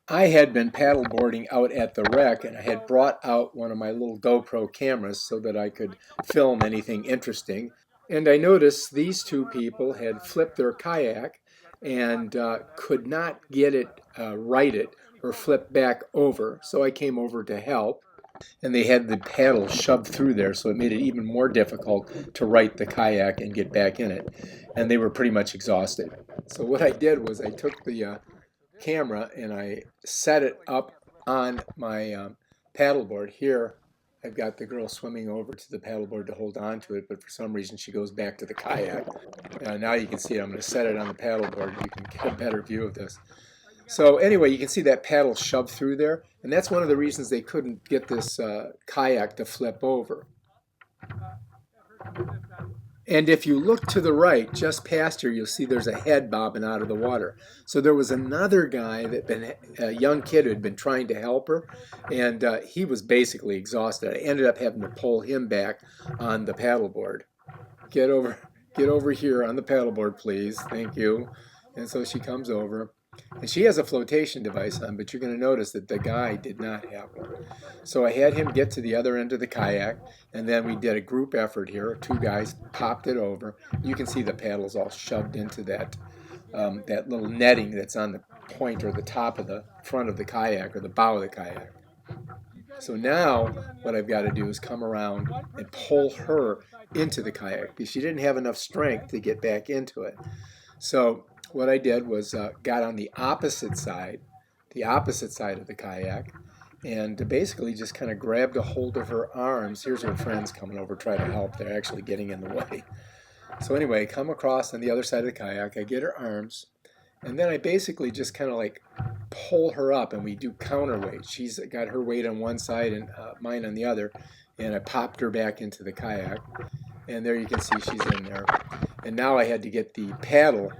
I had been paddleboarding out at the wreck, and I had brought out one of my little GoPro cameras so that I could film anything interesting. And I noticed these two people had flipped their kayak and could not get it righted or flip back over. So I came over to help, and they had the paddle shoved through there, so it made it even more difficult to right the kayak and get back in it. And they were pretty much exhausted. So what I did was I took the camera and I set it up on my paddleboard. Here I've got the girl swimming over to the paddleboard to hold on to it, but for some reason she goes back to the kayak. Now you can see it. I'm going to set it on the paddleboard. You can get a better view of this. So anyway, you can see that paddle shoved through there, and that's one of the reasons they couldn't get this kayak to flip over. And if you look to the right, just past her, you'll see there's a head bobbing out of the water. So there was another guy a young kid who had been trying to help her, and he was basically exhausted. I ended up having to pull him back on the paddleboard. Get over here on the paddleboard, please. Thank you. And so she comes over. And she has a flotation device on, but you're going to notice that the guy did not have one. So I had him get to the other end of the kayak, and then we did a group effort here. Two guys popped it over. You can see the paddles all shoved into that little netting that's on the point or the top of the front of the kayak or the bow of the kayak. So now what I've got to do is come around and pull her into the kayak because she didn't have enough strength to get back into it. So what I did was got on the opposite side of the kayak, and basically just kind of grabbed a hold of her arms. Here's her friends coming over to try to help. They're actually getting in the way. So anyway, come across on the other side of the kayak. I get her arms, and then I basically just kind of like pull her up, and we do counterweight. She's got her weight on one side and mine on the other, and I popped her back into the kayak. And there you can see she's in there. And now I had to get the paddle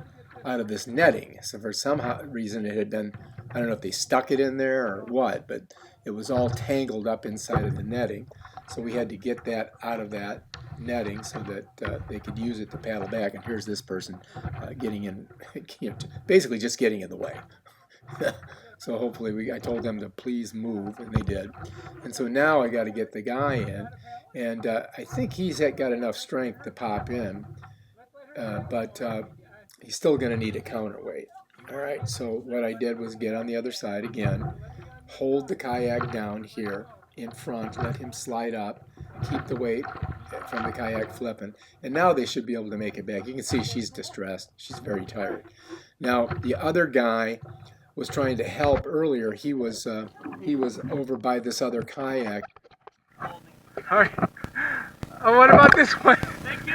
out of this netting. So for some reason it had been, I don't know if they stuck it in there or what, but it was all tangled up inside of the netting. So we had to get that out of that netting so that they could use it to paddle back. And here's this person getting in, basically just getting in the way. So hopefully I told them to please move, and they did. And so now I got to get the guy in, and I think he's got enough strength to pop in, but he's still going to need a counterweight. All right, so what I did was get on the other side again, hold the kayak down here in front, let him slide up, keep the weight from the kayak flipping, and now they should be able to make it back. You can see she's distressed. She's very tired. Now, the other guy was trying to help earlier. He was over by this other kayak. All right. What about this one? Thank you.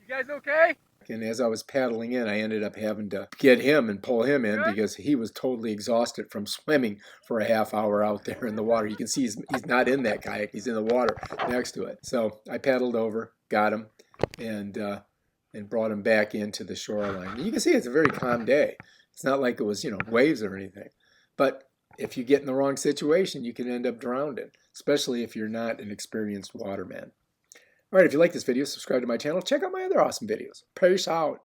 You guys okay? And as I was paddling in, I ended up having to get him and pull him in because he was totally exhausted from swimming for a half hour out there in the water. You can see he's not in that kayak. He's in the water next to it. So I paddled over, got him, and brought him back into the shoreline. And you can see it's a very calm day. It's not like it was, waves or anything. But if you get in the wrong situation, you can end up drowning, especially if you're not an experienced waterman. All right, if you like this video, subscribe to my channel. Check out my other awesome videos. Peace out.